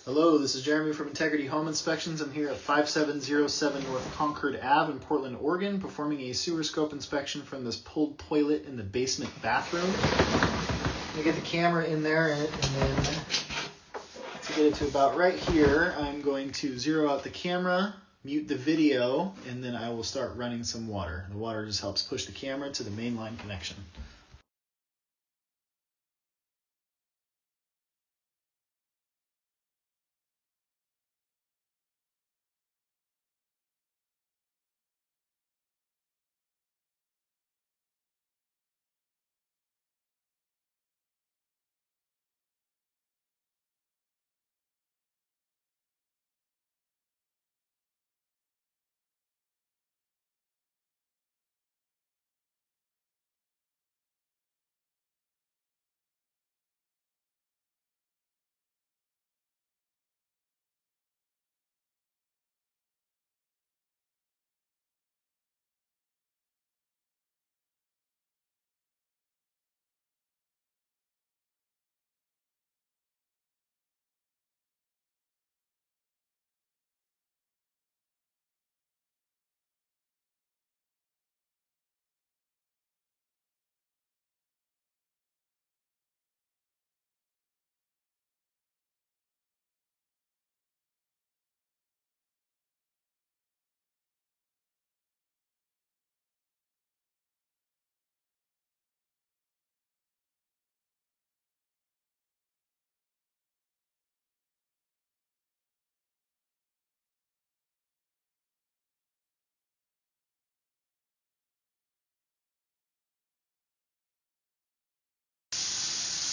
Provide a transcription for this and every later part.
Hello, this is Jeremy from Integrity Home Inspections. I'm here at 5707 North Concord Ave in Portland, Oregon, performing a sewer scope inspection from this pulled toilet in the basement bathroom. I'm going to get the camera in there and then to get it to about right here, I'm going to zero out the camera, mute the video, and then I will start running some water. The water just helps push the camera to the main line connection.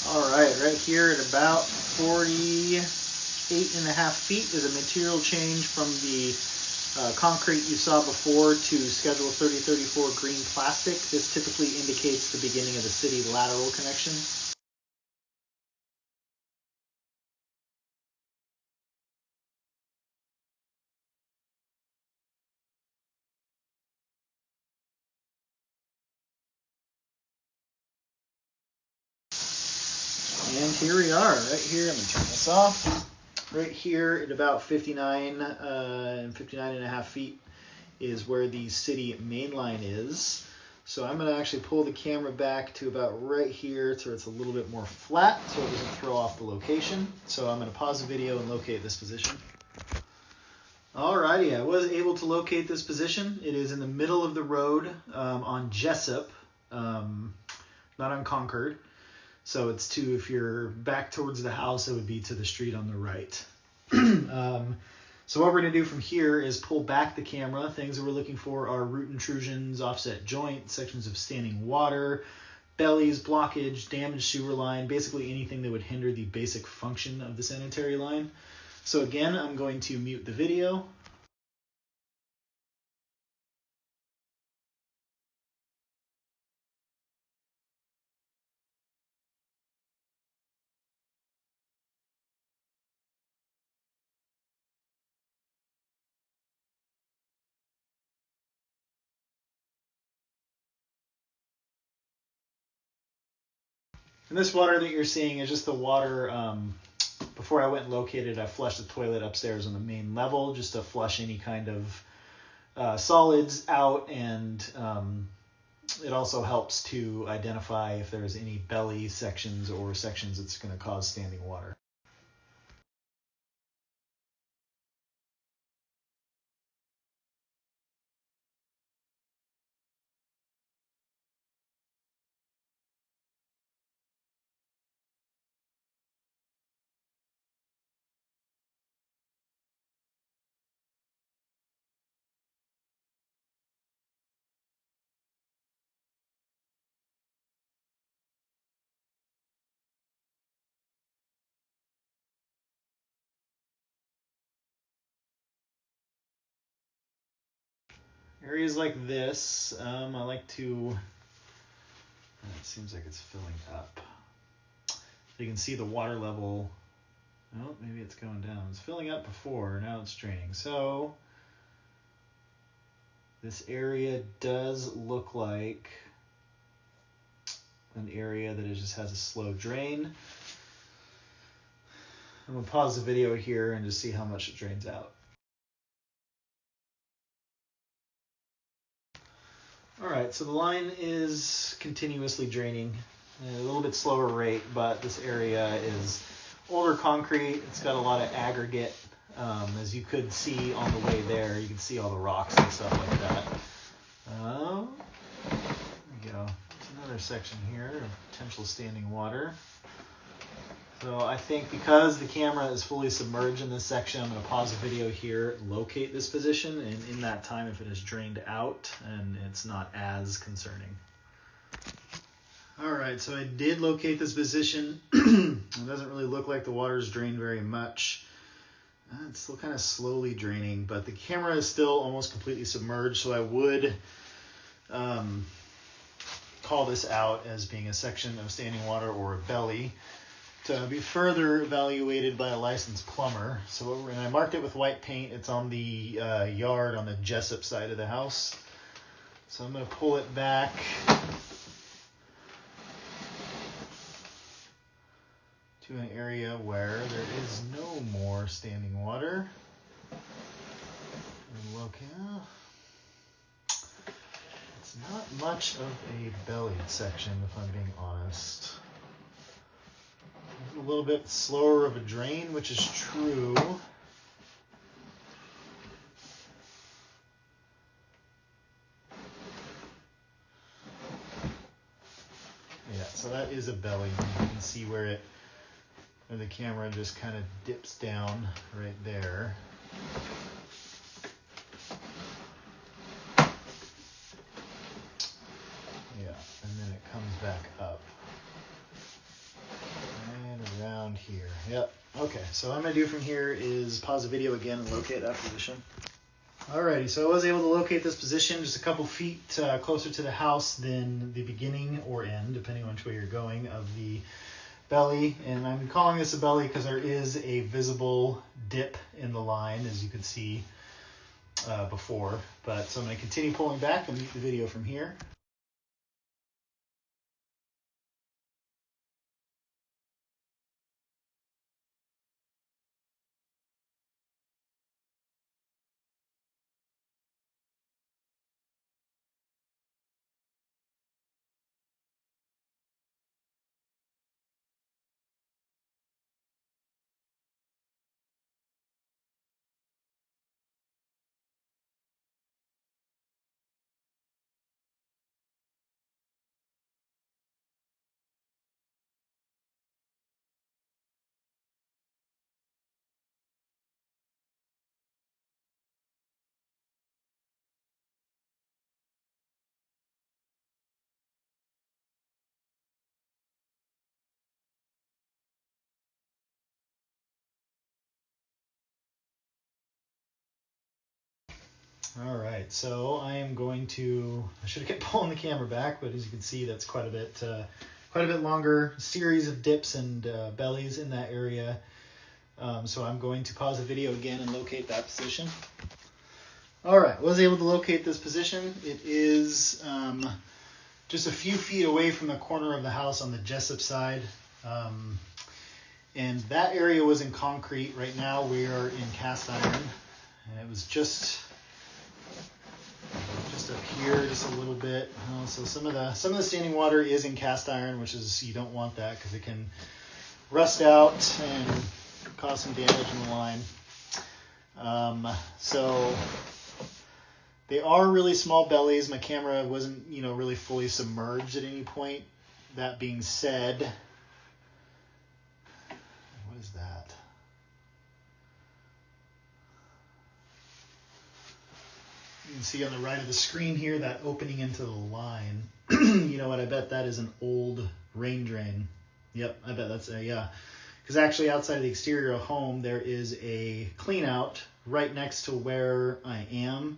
Alright, right here at about 48.5 feet is a material change from the concrete you saw before to Schedule 3034 green plastic. This typically indicates the beginning of the city lateral connection. And here we are, right here. I'm going to turn this off. Right here at about 59 and 59.5 feet is where the city main line is. So I'm going to actually pull the camera back to about right here so it's a little bit more flat so it doesn't throw off the location. So I'm going to pause the video and locate this position. Alrighty, I was able to locate this position. It is in the middle of the road on Jessup, not on Concord. So it's if you're back towards the house, it would be to the street on the right. So what we're going to do from here is pull back the camera. Things that we're looking for are root intrusions, offset joint, sections of standing water, bellies, blockage, damaged sewer line, basically anything that would hinder the basic function of the sanitary line. So again, I'm going to mute the video. And this water that you're seeing is just the water. Before I went and located, I flushed the toilet upstairs on the main level just to flush any kind of solids out, and it also helps to identify if there's any belly sections or sections that's going to cause standing water. Areas like this, I like to, it seems like it's filling up. So you can see the water level, oh, maybe it's going down. It's filling up before, now it's draining. So this area does look like an area that it just has a slow drain. I'm going to pause the video here and just see how much it drains out. All right, so the line is continuously draining at a little bit slower rate, but this area is older concrete. It's got a lot of aggregate. As you could see on the way there, you can see all the rocks and stuff like that. There we go. There's another section here of potential standing water. So I think because the camera is fully submerged in this section, I'm going to pause the video here, locate this position, and in that time, if it has drained out, and it's not as concerning. All right, so I did locate this position. It doesn't really look like the water's drained very much. It's still kind of slowly draining, but the camera is still almost completely submerged, so I would call this out as being a section of standing water or a belly to be further evaluated by a licensed plumber. So and I marked it with white paint. It's on the yard on the Jessup side of the house. So I'm going to pull it back. To an area where there is no more standing water. And look, it's not much of a bellied section, if I'm being honest. A little bit slower of a drain, which is true. Yeah, so that is a belly. You can see where the camera just kind of dips down right there. Yeah, and then it comes back up. And around here. Yep. Okay, so what I'm going to do from here is pause the video again and locate that position. Alrighty, so I was able to locate this position just a couple feet closer to the house than the beginning or end, depending on which way you're going, of the belly. And I'm calling this a belly because there is a visible dip in the line, as you could see before. But so I'm going to continue pulling back and mute the video from here. All right, so I am going to, I should have kept pulling the camera back, but as you can see, that's quite a bit longer series of dips and bellies in that area. So I'm going to pause the video again and locate that position. All right, was able to locate this position. It is just a few feet away from the corner of the house on the Jessup side. And that area was in concrete. Right now we are in cast iron. And it was just up here, just a little bit. So some of the standing water is in cast iron, which is, you don't want that because it can rust out and cause some damage in the line. So they are really small bellies. My camera wasn't, really fully submerged at any point. That being said, what is that? You can see on the right of the screen here, that opening into the line. You know what? I bet that is an old rain drain. Yep, I bet that's yeah. Because actually outside of the exterior of home, there is a clean out right next to where I am.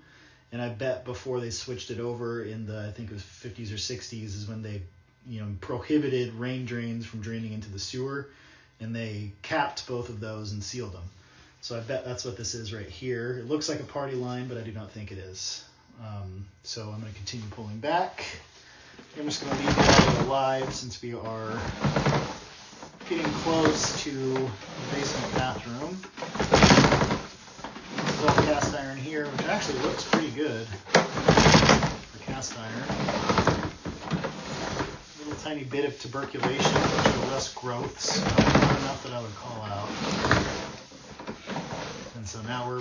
And I bet before they switched it over in the, I think it was 50s or 60s, is when they, prohibited rain drains from draining into the sewer. And they capped both of those and sealed them. So I bet that's what this is right here. It looks like a party line, but I do not think it is. So I'm going to continue pulling back. I'm just going to leave the audio alive since we are getting close to the basement now. actually looks pretty good for cast iron. A little tiny bit of tuberculation, less growths, not enough that I would call out. And so now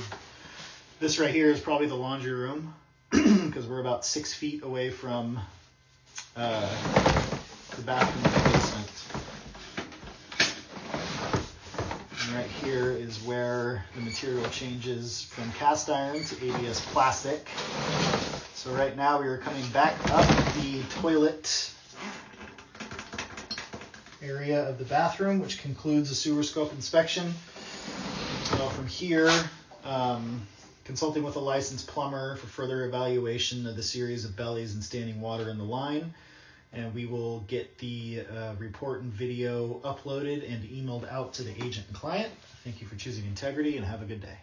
this right here is probably the laundry room because we're about 6 feet away from the bathroom in the basement. And right here is where the material changes from cast iron to ABS plastic. So right now we are coming back up the toilet area of the bathroom, which concludes the sewer scope inspection. So from here, consulting with a licensed plumber for further evaluation of the series of bellies and standing water in the line. And we will get the report and video uploaded and emailed out to the agent and client. Thank you for choosing Integrity and have a good day.